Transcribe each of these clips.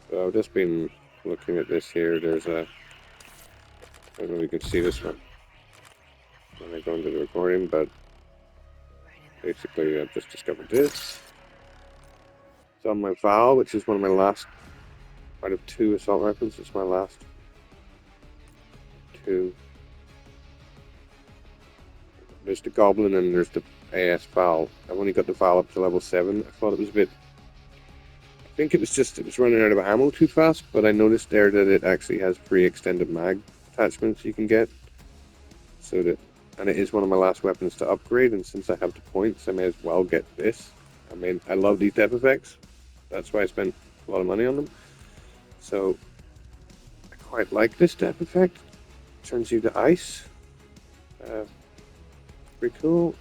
So I've just been looking at this here. There's a... I don't know if you can see this one when I go into the recording, but basically I've just discovered this. It's on my VAL, which is one of my last out of 2 assault rifles. It's my last 2. There's the Goblin and there's the AS VAL. I've only got the VAL up to level 7. I thought it was a bit... I think it was running out of ammo too fast, but I noticed there that it actually has free extended mag attachments you can get. So that, and it is one of my last weapons to upgrade, and since I have the points, I may as well get this. I mean, I love these depth effects. That's why I spent a lot of money on them. So, I quite like this depth effect. Turns you to ice. Pretty cool.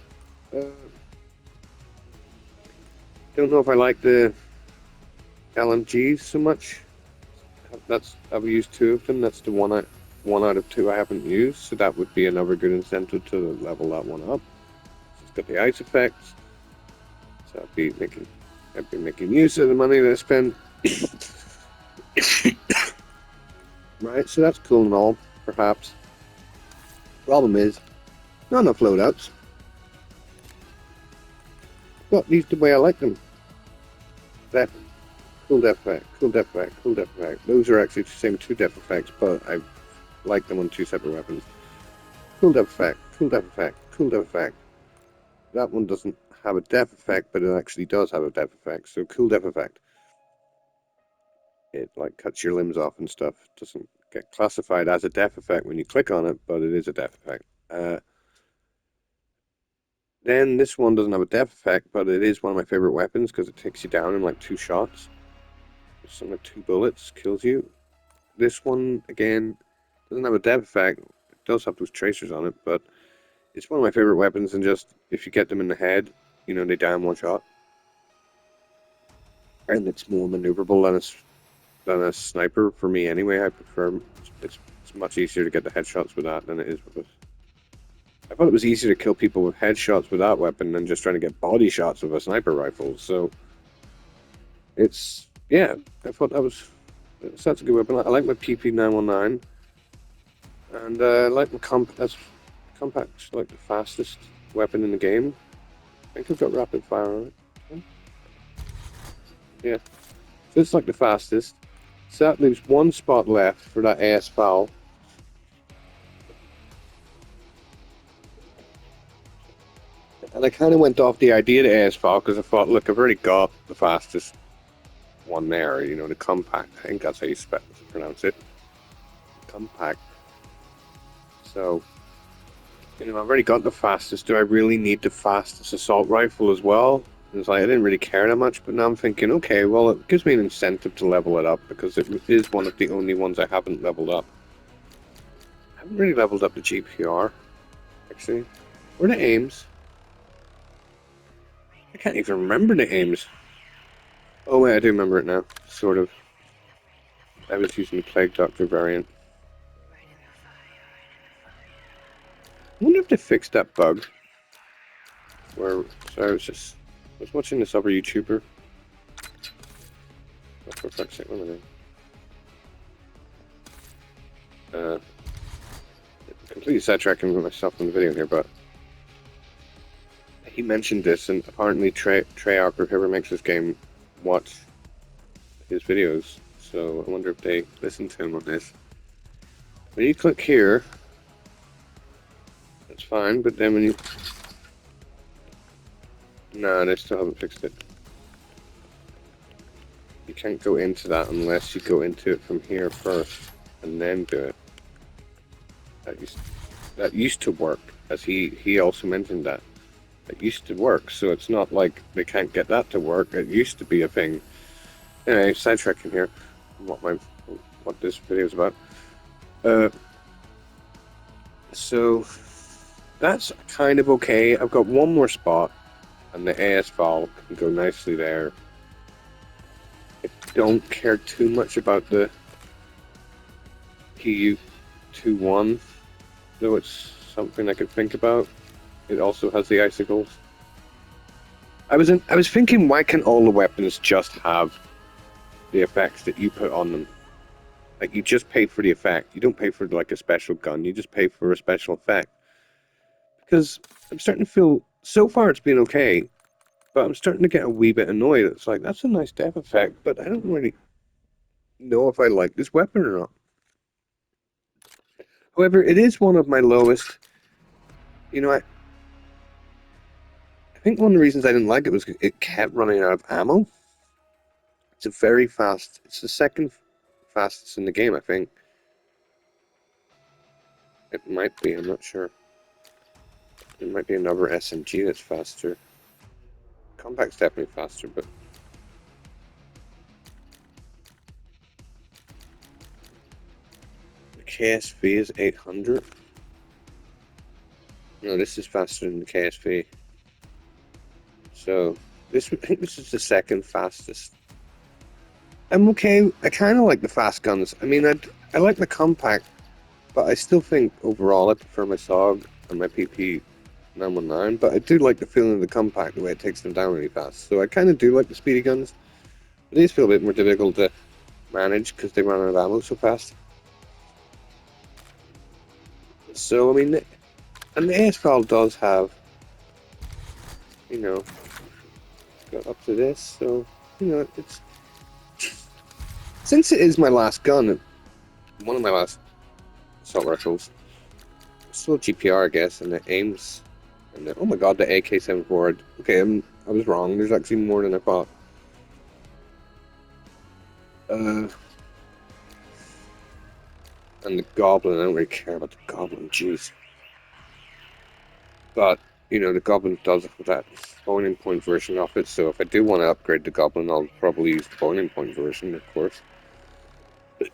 Don't know if I like the LMGs so much. I've used 2 of them. That's the one out of 2 I haven't used, so that would be another good incentive to level that one up. So it's got the ice effects. So I'd be making use of the money that I spend. Right, so that's cool and all, perhaps. Problem is, not enough loadouts. But these the way I like them. That cool depth effect, cool depth effect, cool depth effect. Those are actually the same 2 depth effects, but I like them on 2 separate weapons. Cool depth effect, cool depth effect, cool depth effect. That one doesn't have a depth effect, but it actually does have a depth effect. So cool depth effect. It like cuts your limbs off and stuff. It doesn't get classified as a depth effect when you click on it, but it is a depth effect. Then this one doesn't have a depth effect, but it is one of my favorite weapons because it takes you down in like 2 shots. Something like 2 bullets kills you. This one again doesn't have a depth effect. It does have those tracers on it, but it's one of my favorite weapons. And just if you get them in the head, you know they die in 1 shot. And it's more maneuverable than a sniper for me anyway. I prefer it's much easier to get the headshots with that than it is with this. I thought it was easier to kill people with headshots with that weapon than just trying to get body shots with a sniper rifle. So it's, yeah, I thought that's a good weapon. I like my PP919, and I like my compact's like the fastest weapon in the game. I think I've got rapid fire on it. Yeah, so it's like the fastest. So that leaves 1 spot left for that AS VAL. And I kind of went off the idea of the AS VAL because I thought, look, I've already got the fastest one there, you know, the compact. I think that's how you pronounce it. Compact. So, you know, I've already got the fastest. Do I really need the fastest assault rifle as well? It's like I didn't really care that much, but now I'm thinking, okay, well, it gives me an incentive to level it up because it is one of the only ones I haven't leveled up. I haven't really leveled up the GPR, actually. Where are the aims? I can't even remember the aims. Oh wait, I do remember it now, sort of. I was using the Plague Doctor variant. I wonder if they fixed that bug. Where, sorry, I was watching this other YouTuber. Oh, for fuck's sake, what am I doing? Completely sidetracking myself from the video here, but he mentioned this, and apparently Treyarch or whoever makes this game watch his videos, so I wonder if they listen to him on this. When you click here, that's fine, but then when you... No, they still haven't fixed it. You can't go into that unless you go into it from here first, and then do it. That used to work, as he also mentioned that. It used to work, so it's not like they can't get that to work. It used to be a thing. Anyway, sidetracking here, what this video is about. So that's kind of okay. I've got 1 more spot, and the AS VAL can go nicely there. I don't care too much about the PU-21, though it's something I could think about. It also has the icicles. I was thinking, why can't all the weapons just have the effects that you put on them. Like, you just pay for the effect. You don't pay for, like, a special gun. You just pay for a special effect. Because I'm starting to feel... So far, it's been okay. But I'm starting to get a wee bit annoyed. It's like, that's a nice death effect, but I don't really know if I like this weapon or not. However, it is one of my lowest... You know, I think one of the reasons I didn't like it was it kept running out of ammo. It's a very fast... It's the second fastest in the game, I think. It might be, I'm not sure. It might be another SMG that's faster. Compact's definitely faster, but... The KSV is 800. No, this is faster than the KSV. So, I think this is the second fastest. I'm okay. I kind of like the fast guns. I mean, I like the compact, but I still think overall I prefer my SOG and my PP 919. But I do like the feeling of the compact, the way it takes them down really fast. So I kind of do like the speedy guns. These feel a bit more difficult to manage because they run out of ammo so fast. So I mean, and the AS VAL does have, you know, got up to this. So you know, it's since it is my last gun, one of my last assault rifles. Still GPR, I guess, and it aims. And the, oh my god, the AK-74. Okay, I was wrong. There's actually more than I thought. And the Goblin, I don't really care about the Goblin, jeez. But, you know, the Goblin does have that boiling point version of it, so if I do want to upgrade the Goblin, I'll probably use the boiling point version, of course.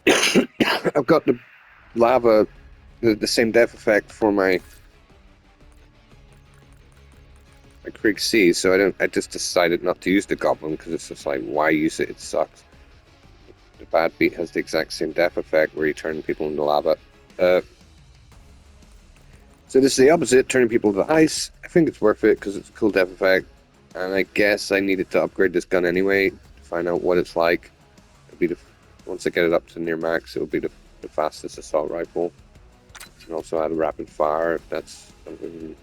I've got the lava, the same death effect for my Krieg C, so I just decided not to use the Goblin, because it's just like, why use it? It sucks. The Bad Beat has the exact same death effect where you turn people into lava. So this is the opposite, turning people to ice. I think it's worth it because it's a cool death effect. And I guess I needed to upgrade this gun anyway to find out what it's like. It'll be once I get it up to near max, it'll be the fastest assault rifle. And also add a rapid fire if that's something,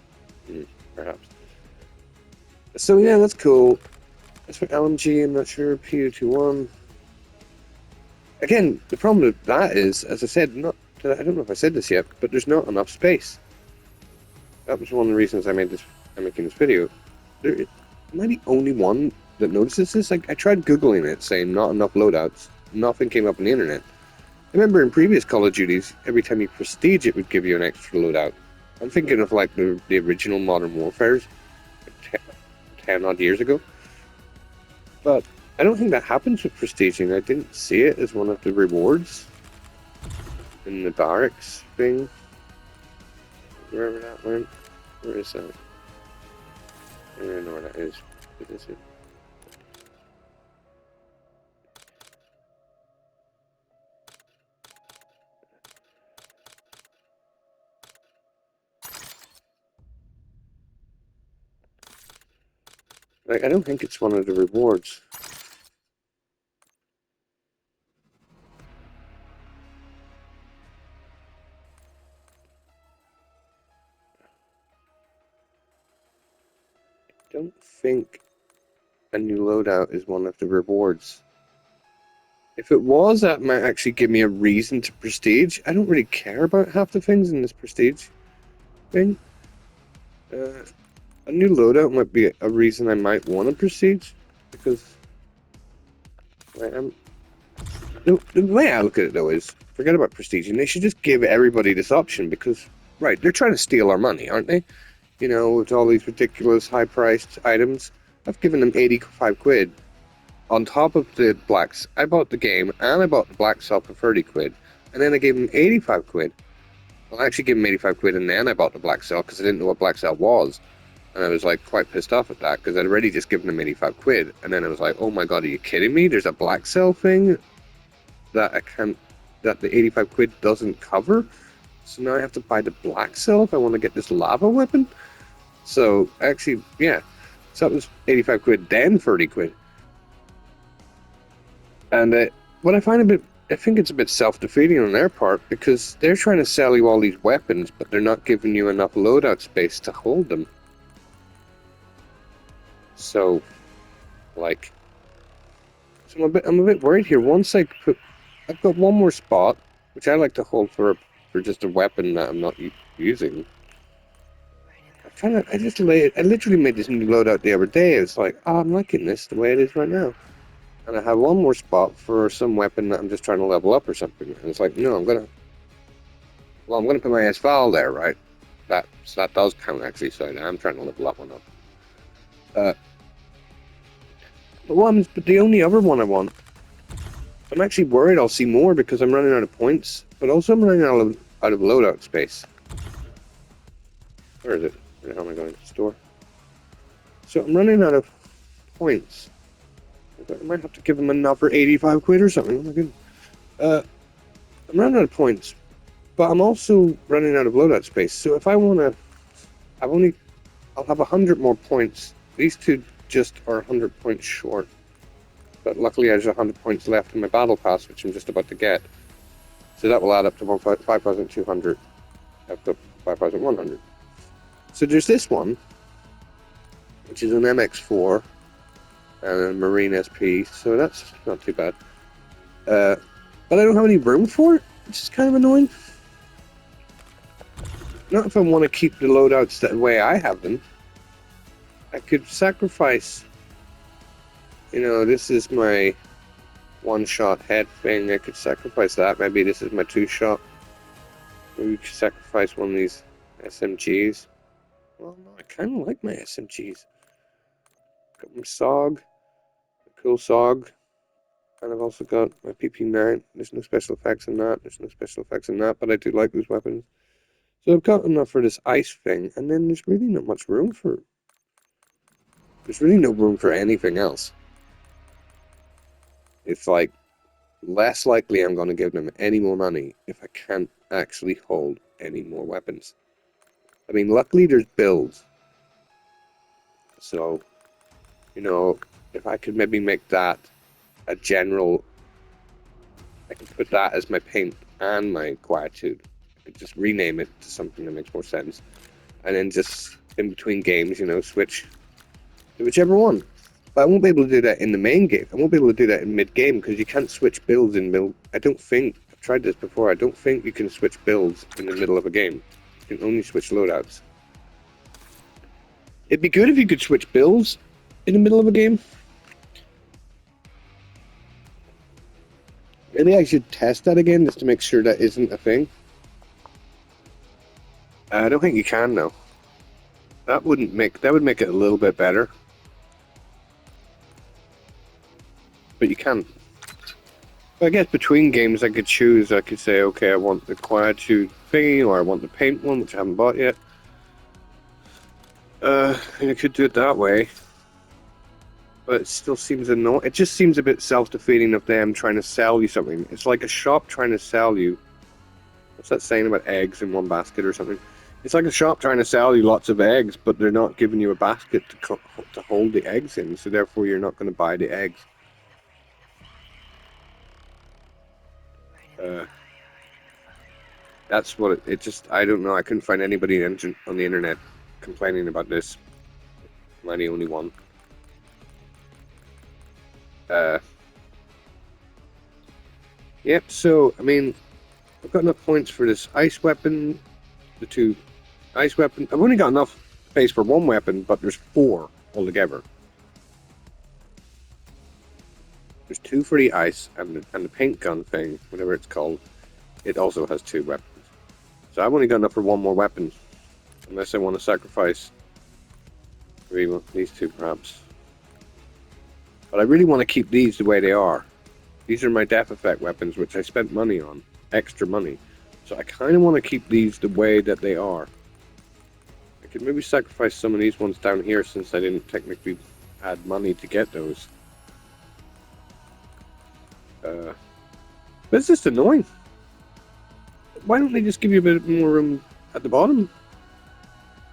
perhaps. So yeah, that's cool. As for LMG, I'm not sure. PU21. Again, the problem with that is, as I said, I don't know if I said this yet, but there's not enough space. That was one of the reasons I'm making this video. Am I the only one that notices this? Like, I tried Googling it, saying not enough loadouts. Nothing came up on the internet. I remember in previous Call of Duties, every time you prestige, it would give you an extra loadout. I'm thinking of like the original Modern Warfares, 10 odd years ago. But I don't think that happens with prestiging. I didn't see it as one of the rewards in the barracks thing. Wherever that went. Where is that? I don't know where that is. What is it? Like, I don't think it's one of the rewards. I don't think a new loadout is one of the rewards. If it was, that might actually give me a reason to prestige. I don't really care about half the things in this prestige thing. A new loadout might be a reason I might want to prestige, because the way I look at it though is, forget about prestiging. They should just give everybody this option, because, right, they're trying to steal our money, aren't they? You know, with all these ridiculous high-priced items. I've given them 85 quid. On top of the blacks, I bought the game, and I bought the black cell for 30 quid. And then I gave them 85 quid. Well, I actually gave them 85 quid, and then I bought the black cell, because I didn't know what black cell was. And I was, like, quite pissed off at that, because I'd already just given them 85 quid. And then I was like, oh my god, are you kidding me? There's a black cell thing that that the 85 quid doesn't cover? So now I have to buy the black cell if I want to get this lava weapon? So, actually, yeah. So that was 85 quid, then 30 quid. And what I find I think it's a bit self-defeating on their part, because they're trying to sell you all these weapons, but they're not giving you enough loadout space to hold them. So, like, so I'm a bit worried here. Once I've got one more spot, which I like to hold for just a weapon that I'm not using. I literally made this new loadout the other day. It's like, oh, I'm liking this the way it is right now. And I have one more spot for some weapon that I'm just trying to level up or something. And it's like, no, I'm gonna put my AS VAL there, right? That does count actually, so I am trying to level that one up. But the only other one I want, I'm actually worried I'll see more because I'm running out of points, but also I'm running out of loadout space. Where is it? Where the hell am I going? Store. So I'm running out of points. I might have to give them another 85 quid or something. Oh my goodness. I'm running out of points, but I'm also running out of loadout space. So if I want to, I'll have 100 more points. These two just are 100 points short. But luckily there's 100 points left in my battle pass, which I'm just about to get. So that will add up to 5,200, up to 5,100. So there's this one, which is an MX4 and a Marine SP, so that's not too bad. But I don't have any room for it, which is kind of annoying. Not if I want to keep the loadouts the way I have them. I could sacrifice, this is my one-shot head thing. I could sacrifice that. Maybe this is my two-shot. Maybe we could sacrifice one of these SMGs. Well, no, I kind of like my SMGs. Got my SOG, a cool SOG, and I've also got my PP9. There's no special effects in that. There's no special effects in that, but I do like those weapons. So I've got enough for this ice thing, and then there's really not much room for. There's really no room for anything else. It's like less likely I'm going to give them any more money if I can't actually hold any more weapons. I mean, luckily there's builds. So, if I could maybe make that a general, I could put that as my paint and my quietude. I could just rename it to something that makes more sense. And then just in between games, switch to whichever one. But I won't be able to do that in the main game. I won't be able to do that in mid-game because you can't switch builds in build. I don't think, I've tried this before, I don't think you can switch builds in the middle of a game. You can only switch loadouts. It'd be good if you could switch builds in the middle of a game. Maybe I should test that again just to make sure that isn't a thing. I don't think you can though. That would make it a little bit better. But you can. I guess between games I could choose, I could say, okay, I want the quietude thingy, or I want the paint one, which I haven't bought yet. And I could do it that way. But it still seems annoying. It just seems a bit self-defeating of them trying to sell you something. It's like a shop trying to sell you. What's that saying about eggs in one basket or something? It's like a shop trying to sell you lots of eggs, but they're not giving you a basket to hold the eggs in, so therefore you're not going to buy the eggs. That's what it just, I don't know, I couldn't find anybody on the internet complaining about this. Am I the only one? Yep, so, I mean, I've got enough points for this ice weapon, the two ice weapon. I've only got enough space for one weapon, but there's 4 altogether. There's 2 for the ice, and the paint gun thing, whatever it's called, it also has 2 weapons. So I've only got enough for 1 more weapon, unless I want to sacrifice these 2 perhaps. But I really want to keep these the way they are. These are my death effect weapons, which I spent money on, extra money. So I kind of want to keep these the way that they are. I could maybe sacrifice some of these ones down here since I didn't technically add money to get those. But it's just annoying. Why don't they just give you a bit more room at the bottom?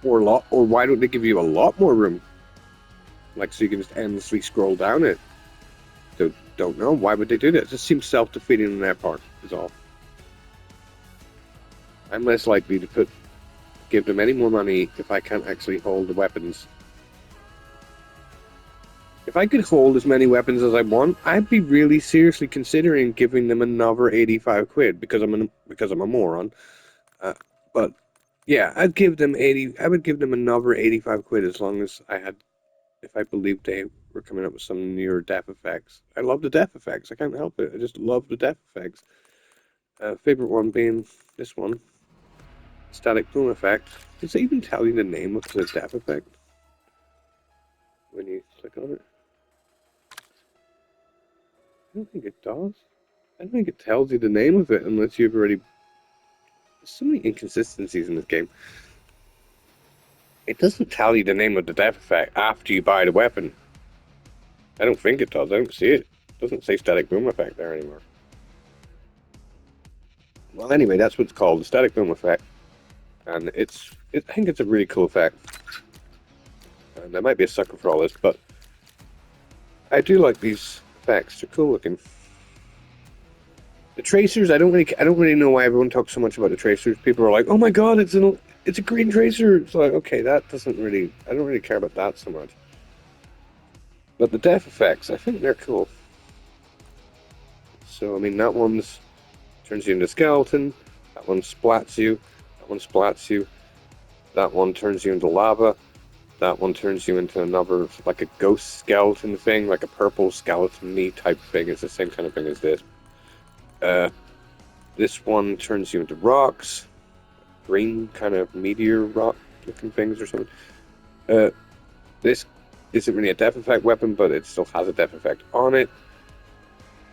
Or why don't they give you a lot more room? Like, so you can just endlessly scroll down it. So don't know. Why would they do that? It just seems self-defeating on their part, is all. I'm less likely to give them any more money if I can't actually hold the weapons. If I could hold as many weapons as I want, I'd be really seriously considering giving them another 85 quid because I'm a moron. But yeah, I'd give them 80. I would give them another 85 quid as long as if I believed they were coming up with some newer death effects. I love the death effects. I can't help it. I just love the death effects. Favorite one being this one, static boom effect. Does it even tell you the name of the death effect when you click on it? I don't think it does. I don't think it tells you the name of it unless you've already... There's so many inconsistencies in this game. It doesn't tell you the name of the death effect after you buy the weapon. I don't think it does. I don't see it. It doesn't say static boom effect there anymore. Well, anyway, that's what it's called, the static boom effect. And I think it's a really cool effect. And I might be a sucker for all this, but I do like these effects. They're cool looking. The tracers, I don't really know why everyone talks so much about the tracers. People are like, "Oh my god, it's a green tracer." It's like, okay, that doesn't really, I don't really care about that so much. But the death effects, I think they're cool. So I mean, that one's turns you into a skeleton. That one splats you. That one splats you. That one turns you into lava. That one turns you into another, like a ghost skeleton thing, like a purple skeleton-y type thing. It's the same kind of thing as this. This one turns you into rocks, green kind of meteor rock looking things or something. This isn't really a death effect weapon, but it still has a death effect on it.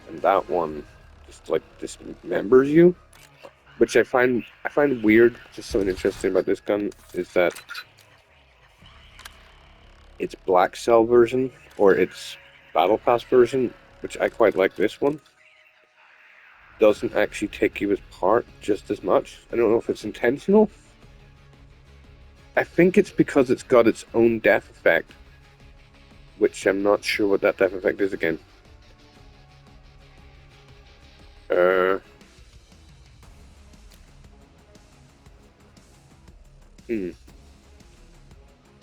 And that one just like dismembers you, which I find weird. Just something interesting about this gun is that its black cell version or its battle pass version, which I quite like this one, doesn't actually take you apart just as much. I don't know if it's intentional. I think it's because it's got its own death effect, which I'm not sure what that death effect is again.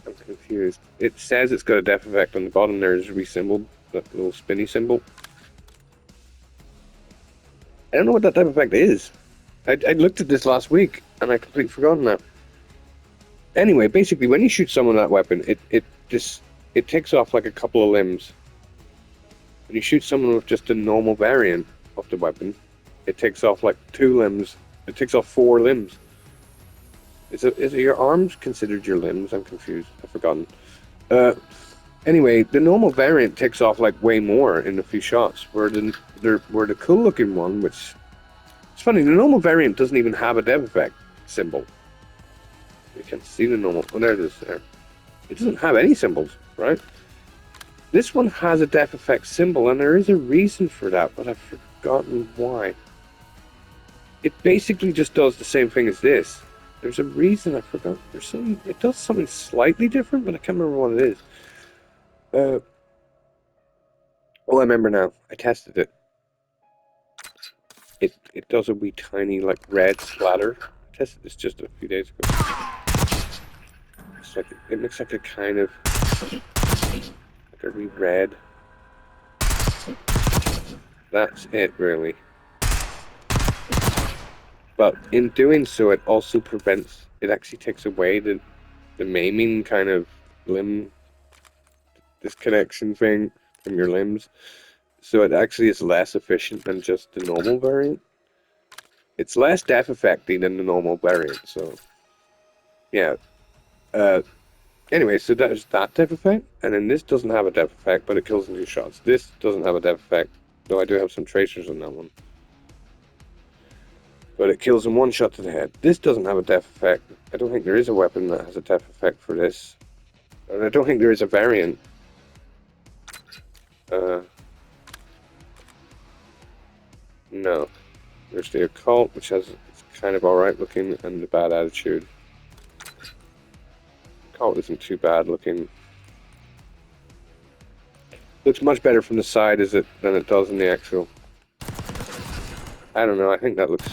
I'm confused. It says it's got a death effect on the bottom there is re-symboled, that little spinny symbol. I don't know what that death effect is. I looked at this last week and I completely forgotten that. Anyway, basically, when you shoot someone with that weapon, it takes off like a couple of limbs. When you shoot someone with just a normal variant of the weapon, it takes off like 2 limbs. It takes off 4 limbs. Is it your arms considered your limbs? I'm confused. I've forgotten. Anyway, the normal variant takes off like way more in a few shots, where the cool looking one, which it's funny, the normal variant doesn't even have a death effect symbol. You can't see the normal. Oh, there it is. There. It doesn't have any symbols, right? This one has a death effect symbol, and there is a reason for that, but I've forgotten why. It basically just does the same thing as this. There's a reason I forgot. It does something slightly different, but I can't remember what it is. Oh, I remember now. I tested it. It does a wee tiny like red splatter. I tested this just a few days ago. It's like it looks like a kind of like a wee red. That's it, really. But in doing so, it also prevents. It actually takes away the maiming kind of limb disconnection thing from your limbs. So it actually is less efficient than just the normal variant. It's less death effecty than the normal variant, so yeah. Anyway, so there's that death effect, and then this doesn't have a death effect, but it kills in 2 shots. This doesn't have a death effect, though I do have some tracers on that one. But it kills in 1 shot to the head. This doesn't have a death effect. I don't think there is a weapon that has a death effect for this. And I don't think there is a variant. No. There's the occult, which it's kind of alright looking, and the bad attitude. Occult isn't too bad looking. Looks much better from the side than it does in the actual. I don't know, I think that looks...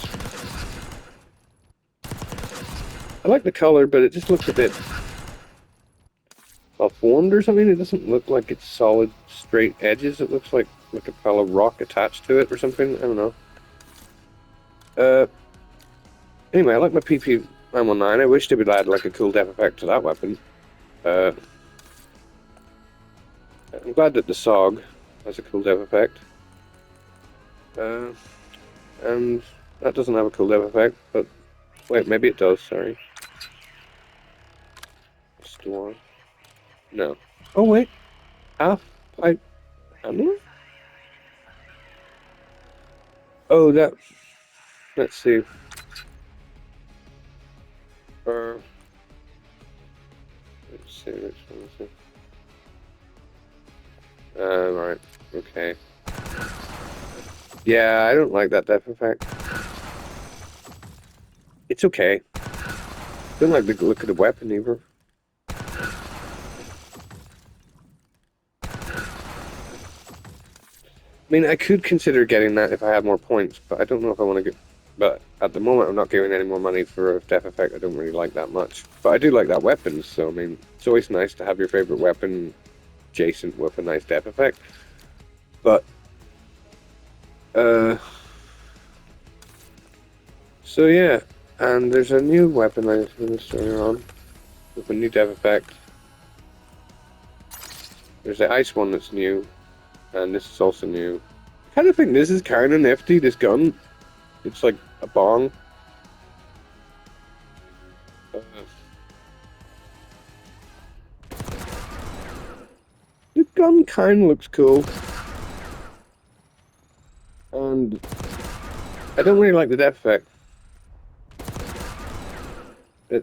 I like the color, but it just looks a bit formed or something. It doesn't look like it's solid, straight edges. It looks like a pile of rock attached to it or something. I don't know. Anyway, I like my PP 919. I wish they would add like a cool depth effect to that weapon. I'm glad that the SOG has a cool depth effect. And that doesn't have a cool depth effect, but wait, maybe it does, sorry. Storm. No. Oh wait. Half pipe ammo? Oh, that... Let's see. Let's see, which one is it? Right. Okay. Yeah, I don't like that depth effect. It's okay. Don't like the look of the weapon either. I mean, I could consider getting that if I had more points, but I don't know if I want to get... But at the moment, I'm not giving any more money for a depth effect I don't really like that much. But I do like that weapon, so I mean, it's always nice to have your favorite weapon adjacent with a nice depth effect. But, so yeah, and there's a new weapon I'm going to start on with a new depth effect. There's the ice one that's new, and this is also new. I kind of think this is kind of nifty, this gun. It's like a bong. The gun kind of looks cool. And I don't really like the depth effect. I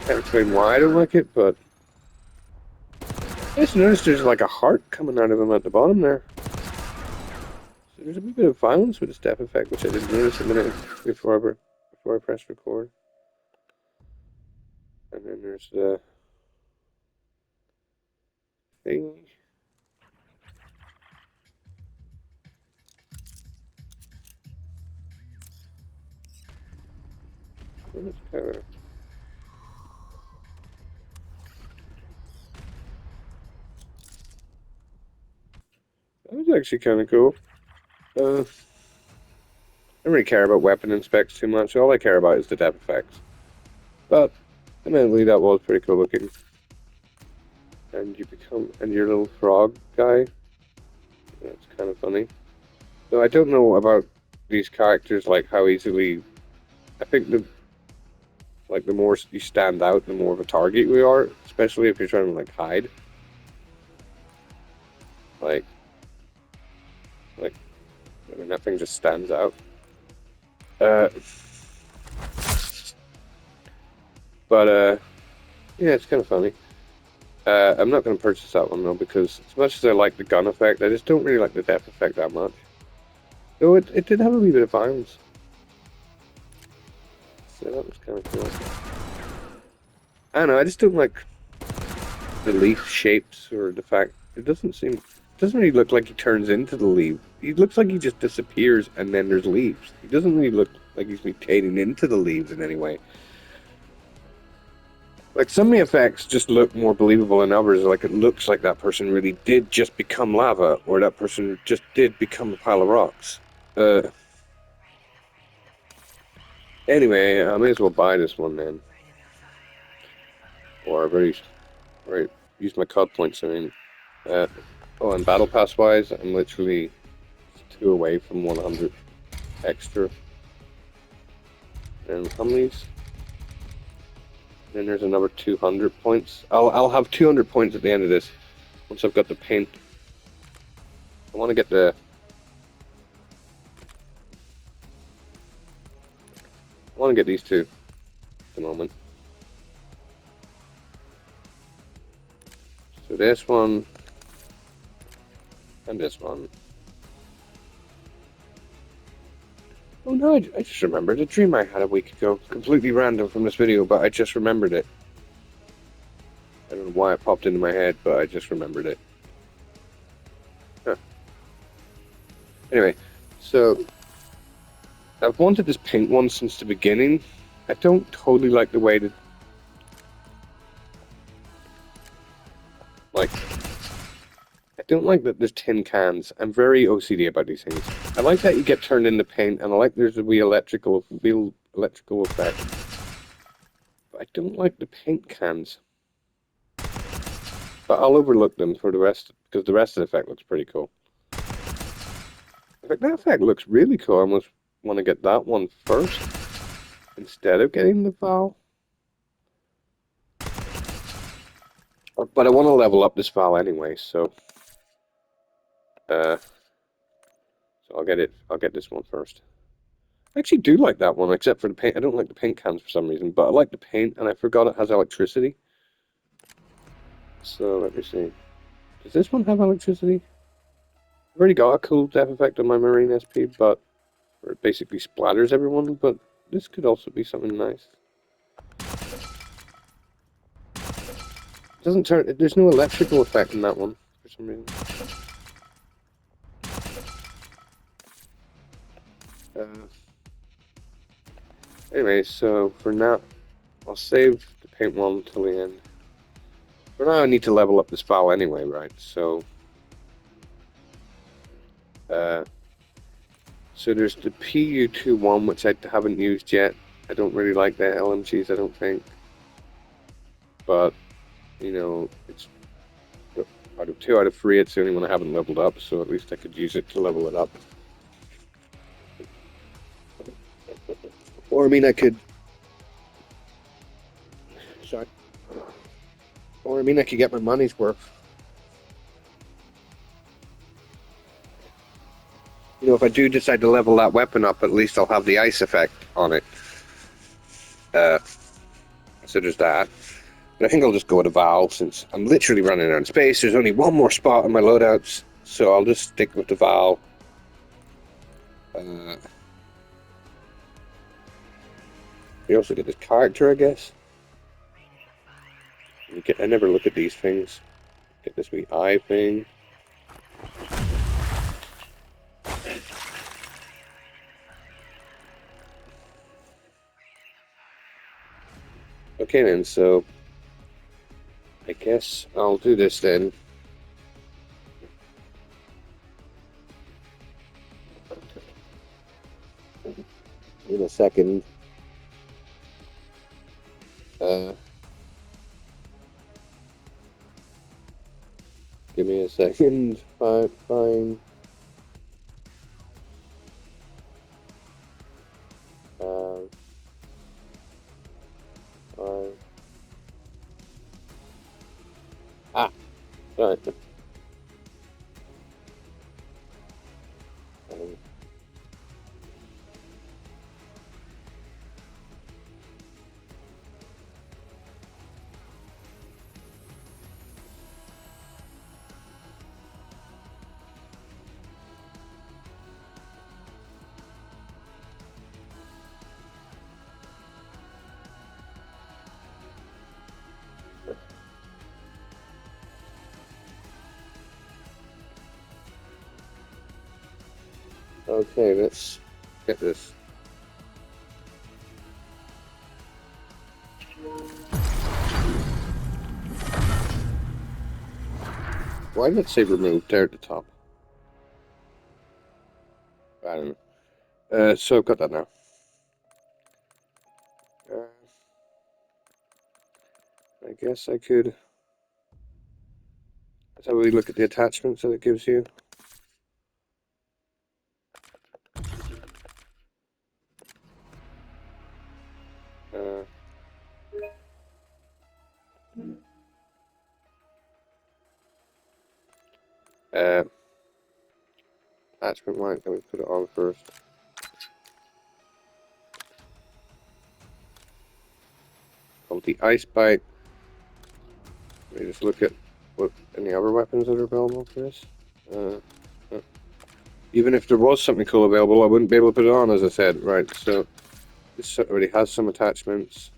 can't explain why I don't like it, but I just noticed there's like a heart coming out of him at the bottom there. So there's a bit of violence with this depth effect, which I didn't notice a minute before I pressed record. And then there's the thing. Let's cover. That was actually kind of cool. I don't really care about weapon and specs too much. All I care about is the depth effects. But admittedly, that was pretty cool looking. And your little frog guy. That's kind of funny. Though I don't know about these characters, like how easily. I think the more you stand out, the more of a target we are, especially if you're trying to like hide. Like, I mean, that thing just stands out. Yeah, it's kind of funny. I'm not going to purchase that one though, because as much as I like the gun effect, I just don't really like the depth effect that much. Though it did have a wee bit of violence. So that was kind of cool. I don't know, I just don't like the leaf shapes or the fact it doesn't really look like he turns into the leaf. He looks like he just disappears and then there's leaves. He doesn't really look like he's mutating into the leaves in any way. Like, some of the effects just look more believable than others. Like, it looks like that person really did just become lava, or that person just did become a pile of rocks. Anyway, I may as well buy this one then. Or I've already used my COD points, I mean. Oh, and Battle Pass wise, I'm literally 2 away from 100 extra. And how many's? Then there's another 200 points. I'll have 200 points at the end of this, once I've got the paint. I want to get these two at the moment. So this one and this one. Oh no, I just remembered a dream I had a week ago. Completely random from this video, but I just remembered it. I don't know why it popped into my head, but I just remembered it. Anyway, so I've wanted this pink one since the beginning. I don't totally like the way that, like, I don't like that there's tin cans. I'm very OCD about these things. I like that you get turned into paint, and I like there's a wee electrical effect. But I don't like the paint cans. But I'll overlook them for the rest, because the rest of the effect looks pretty cool. In fact, that effect looks really cool. I almost want to get that one first, instead of getting the valve. But I want to level up this valve anyway, so I'll get it. I'll get this one first. I actually do like that one, except for the paint. I don't like the paint cans for some reason, but I like the paint, and I forgot it has electricity. So let me see. Does this one have electricity? I've already got a cool death effect on my Marine SP, but where it basically splatters everyone. But this could also be something nice. It doesn't turn. There's no electrical effect in that one for some reason. Anyway, so for now, I'll save the paint one till the end. For now, I need to level up this file anyway, right? So there's the PU21, which I haven't used yet. I don't really like the LMGs, I don't think. But, you know, it's out of 2 out of 3, it's the only one I haven't leveled up, so at least I could use it to level it up. Or, I mean, I could... Sorry. Or, I mean, I could get my money's worth. You know, if I do decide to level that weapon up, at least I'll have the ice effect on it. So there's that. But I think I'll just go with a valve since I'm literally running out of space. There's only one more spot on my loadouts, so I'll just stick with the valve. We also get this character, I guess. I never look at these things. Get this wee eye thing. Okay then, so I guess I'll do this then. In a second. Give me a second. Fine. Fine. Right. Okay, let's get this. Why did it say remove there at the top? I don't know. So I've got that now. I guess I could... Let's have a look at the attachments that it gives you. Attachment white, let me put it on first. Called the Ice Bite. Let me just look at what any other weapons that are available for this. Even if there was something cool available, I wouldn't be able to put it on, as I said. Right, so this already has some attachments.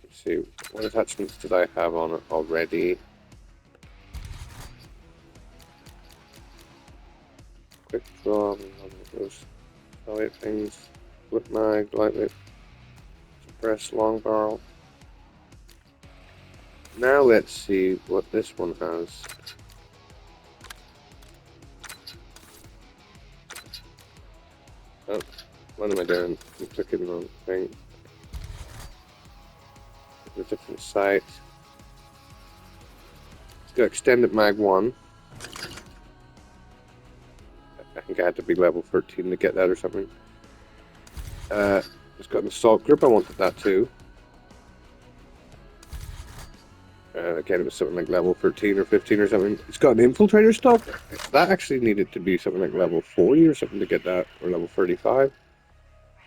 Let's see, what attachments did I have on it already? Quick draw, one of those solid things. Flip mag, lightweight, suppress, long barrel. Now let's see what this one has. Oh, what am I doing? I'm clicking the wrong thing. A different site. It's got extended mag 1. I think I had to be level 13 to get that or something. It's got an assault grip, I wanted that too. Again, it was something like level 13 or 15 or something. It's got an infiltrator stock. That actually needed to be something like level 40 or something to get that, or level 35.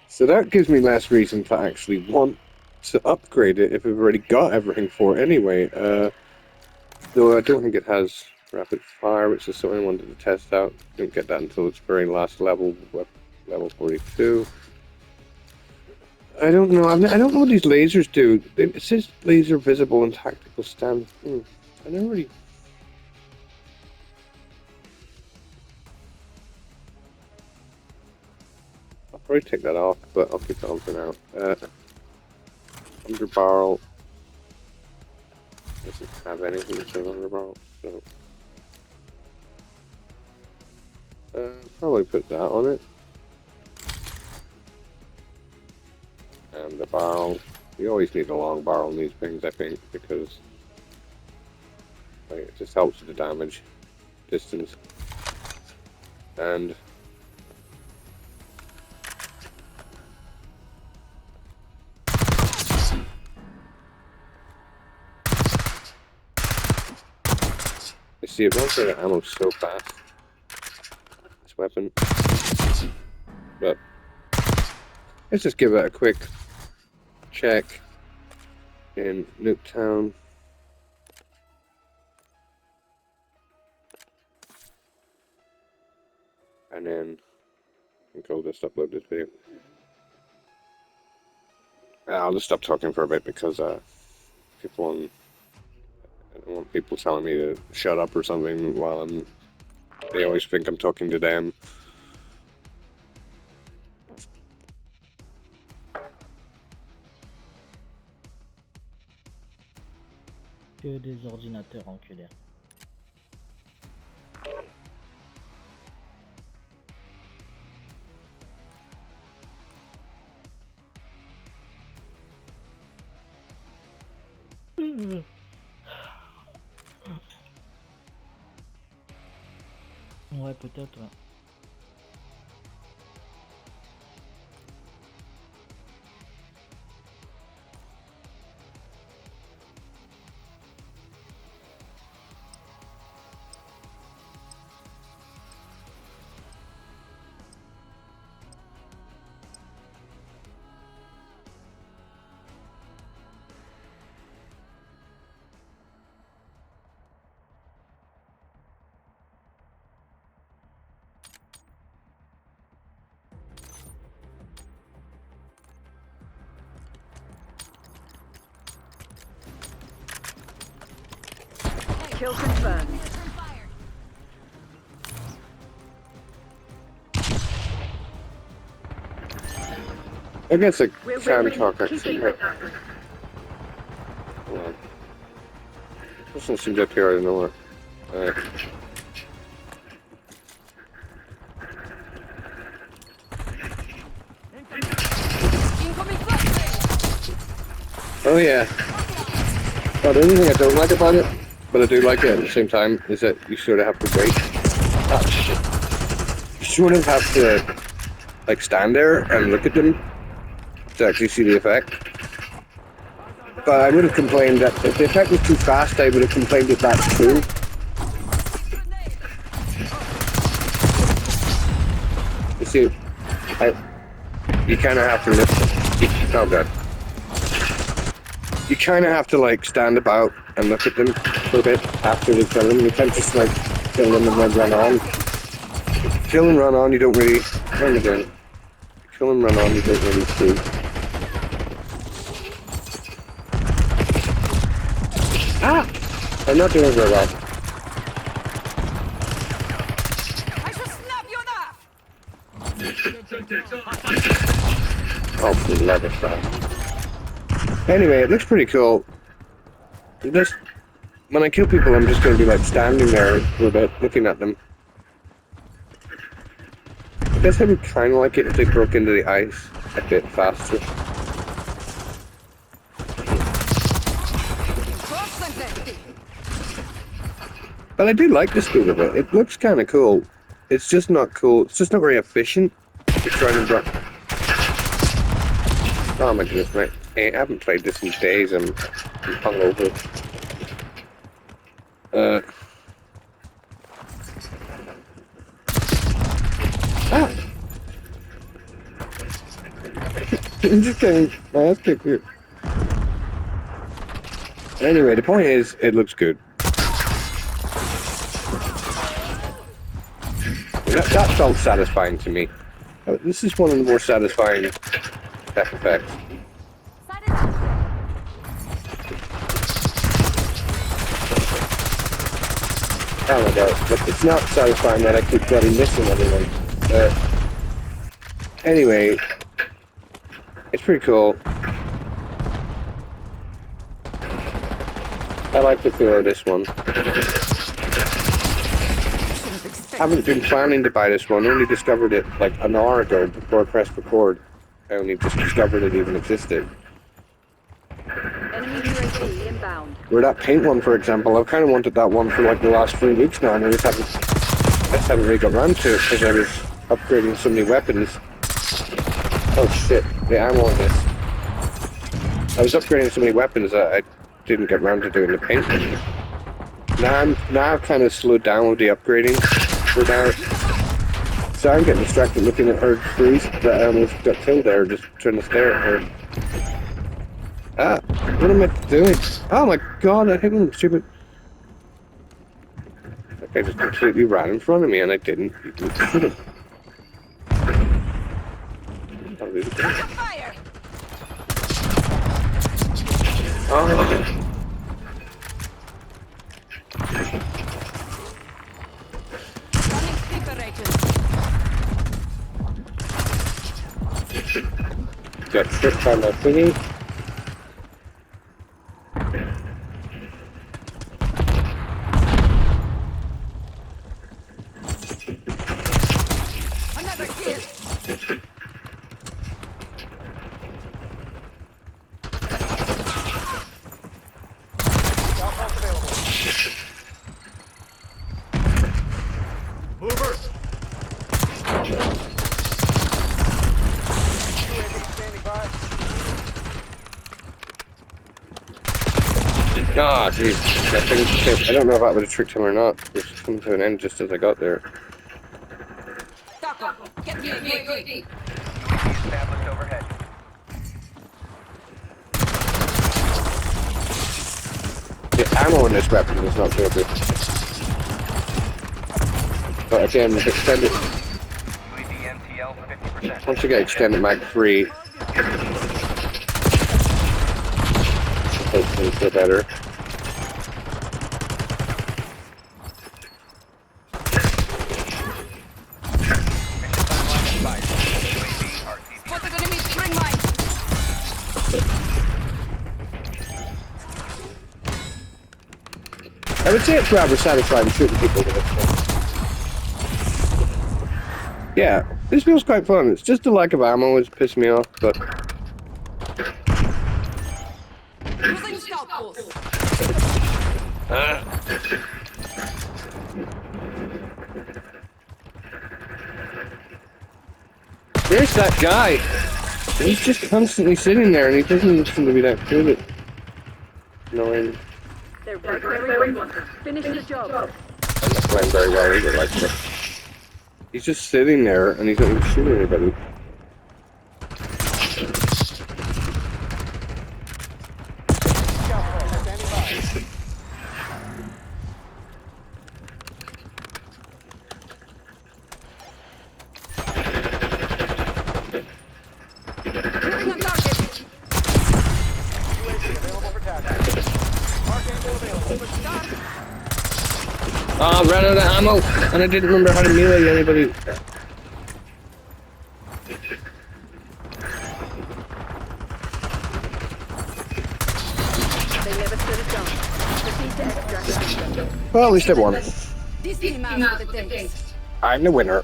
So that gives me less reason to actually want to upgrade it if I've already got everything for it anyway. Though I don't think it has rapid fire, which is something I wanted to test out. Don't get that until its very last level, level 42. I don't know. I don't know what these lasers do. It says laser visible and tactical stand. I never really. I'll probably take that off, but I'll keep it on for now. Under barrel doesn't have anything to say under barrel, so probably put that on it. And the barrel, you always need a long barrel in these things, I think, because like, it just helps with the damage distance. And you see, it runs out of ammo so fast, this weapon. But let's just give it a quick check in Nuketown. And then I think I'll just upload this video. I'll just stop talking for a bit because people on, I don't want people telling me to shut up or something while they always think I'm talking to them. Que des ordinateurs enculaires. Ouais, peut-être, ouais. Kill confirmed. I guess a We're sound winning. talk Keep actually. it. Hold on. This one seems up here out of nowhere. Oh yeah. Oh, the only thing I don't like about it, but I do like it at the same time, is that you sort of have to wait. Oh shit. You sort of have to like stand there and look at them to actually see the effect. But I would have complained that if the effect was too fast, I would have complained that that's too. You see, you kind of have to listen. Oh god. You kind of have to like stand about and look at them for a bit after they kill them. You can't just like kill them and then run on. Kill and run on, you don't really. What am I doing? Kill and run on, you don't really see. Ah! I'm not doing very well. I shall snap your Oh, leather stuff. Anyway, it looks pretty cool. Just when I kill people, I'm just going to be like standing there for a bit, looking at them. I guess I would kind of like it if they broke into the ice a bit faster. But I do like the speed of it. It looks kind of cool. It's just not cool. It's just not very efficient. It's trying to drop. Oh my goodness, mate. I haven't played this in days. I'm hungover. I'm just getting my ass kicked here. Anyway, the point is, it looks good. That felt satisfying to me. This is one of the more satisfying death effects. Oh my god, but it's not satisfying that I keep bloody missing everyone. Anyway, it's pretty cool. I like the feel of this one. Haven't been planning to buy this one. I only discovered it like an hour ago before I pressed record. I only just discovered it even existed. Enemy UAV inbound. Where that paint one, for example, I've kind of wanted that one for like the last 3 weeks now, and I just haven't really got around to it because I was upgrading so many weapons. Oh shit, the ammo on this. I was upgrading so many weapons that I didn't get around to doing the paint. Now I've kind of slowed down with the upgrading for now. So I'm getting distracted looking at her freeze that I almost got killed there, just trying to stare at her. Ah, what am I doing? Oh my god, I hit him stupid. That guy just completely ran in front of me and I didn't even shoot him. Fire! Oh. Got tripped by my thingy. Another kill! Ah, jeez. That thing tripped. I don't know if that would have tricked him or not. It's coming to an end just as I got there. Get me a UAV. Established overhead. The ammo in this weapon is not so good. But again, with extended... UAV MTL 50%. Once you get extended mag 3, hopefully feel better. Spotted enemy string mine. I would say it's rather satisfying shooting people with this one. Yeah, this feels quite fun. It's just the lack of ammo is pissing me off, but... Using scout pulse. There's that guy! He's just constantly sitting there and he doesn't seem to be that good at... knowing... They're very good. Finish the job. I'm not playing very well either, like, but... He's just sitting there and he's not even shooting anybody. Moving on target. UAV available for task. Mark angle available. Oh, I ran out of ammo and I didn't remember how to melee anybody. Good is done. Proceed to extract. Well, at least I won. This team out for the tanks. I'm the winner.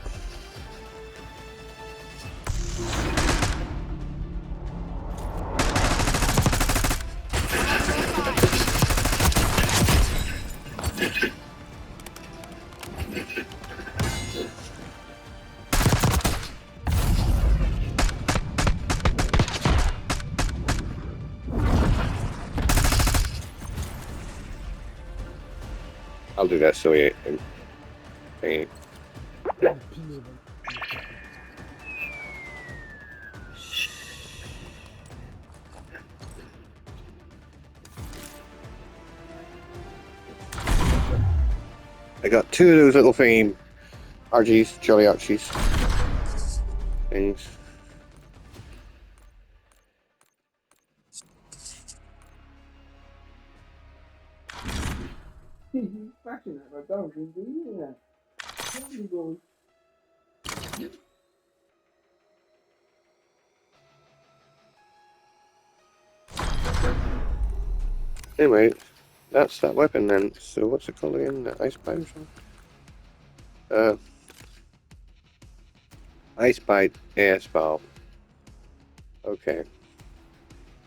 I'll do that silly thing. I got two of those little fame RGs, Jolly Archies things. Anyway, that's that weapon then. So what's it called again? The ice bite or something? Ice bite AS VAL. Okay.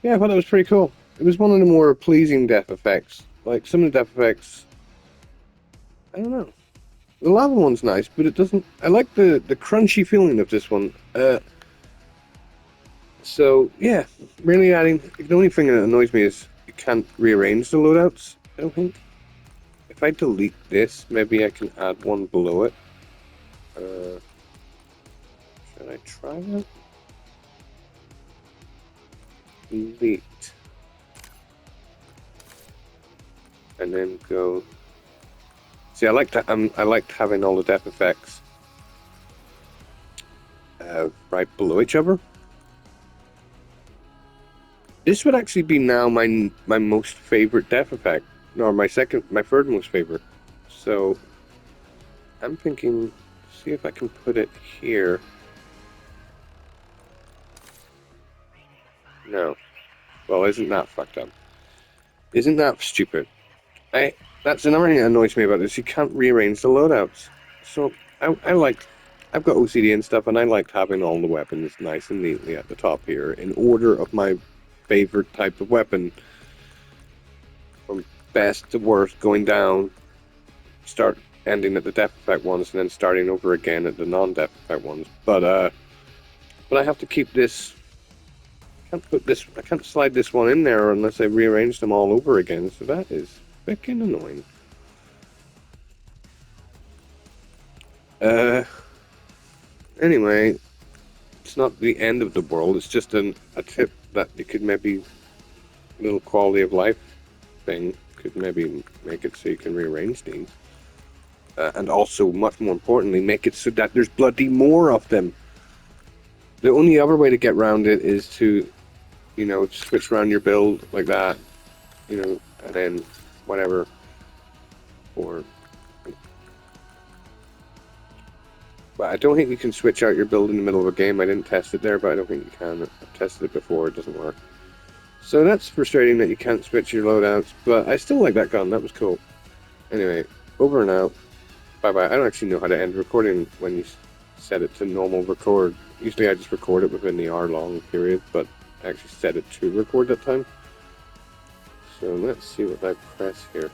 Yeah, I thought that was pretty cool. It was one of the more pleasing death effects. Like some of the death effects, I don't know. The lava one's nice, but it doesn't. I like the crunchy feeling of this one. So yeah, really adding. The only thing that annoys me is you can't rearrange the loadouts. I don't think. If I delete this, maybe I can add one below it. Should I try that? Delete. And then go. See, I liked having all the depth effects right below each other. This would actually be now my most favorite depth effect, or my third most favorite. So I'm thinking, see if I can put it here. No. Well, isn't that fucked up? Isn't that stupid? That's another thing that annoys me about this. You can't rearrange the loadouts. So I've got OCD and stuff, and I liked having all the weapons nice and neatly at the top here in order of my favorite type of weapon. From best to worst, going down, ending at the depth effect ones, and then starting over again at the non-depth effect ones. But I have to keep this. I can't slide this one in there unless I rearrange them all over again. So that is freaking annoying. Anyway, it's not the end of the world. It's just a tip that you could maybe, a little quality of life thing could maybe make it so you can rearrange these. And also, much more importantly, make it so that there's bloody more of them. The only other way to get around it is to, you know, switch around your build like that, you know, and then whatever, or. But I don't think you can switch out your build in the middle of a game. I didn't test it there, but I don't think you can. I've tested it before, it doesn't work. So that's frustrating that you can't switch your loadouts, but I still like that gun, that was cool. Anyway, over and out. Bye-bye. I don't actually know how to end recording when you set it to normal record. Usually I just record it within the hour-long period, but I actually set it to record that time. So let's see what I press here.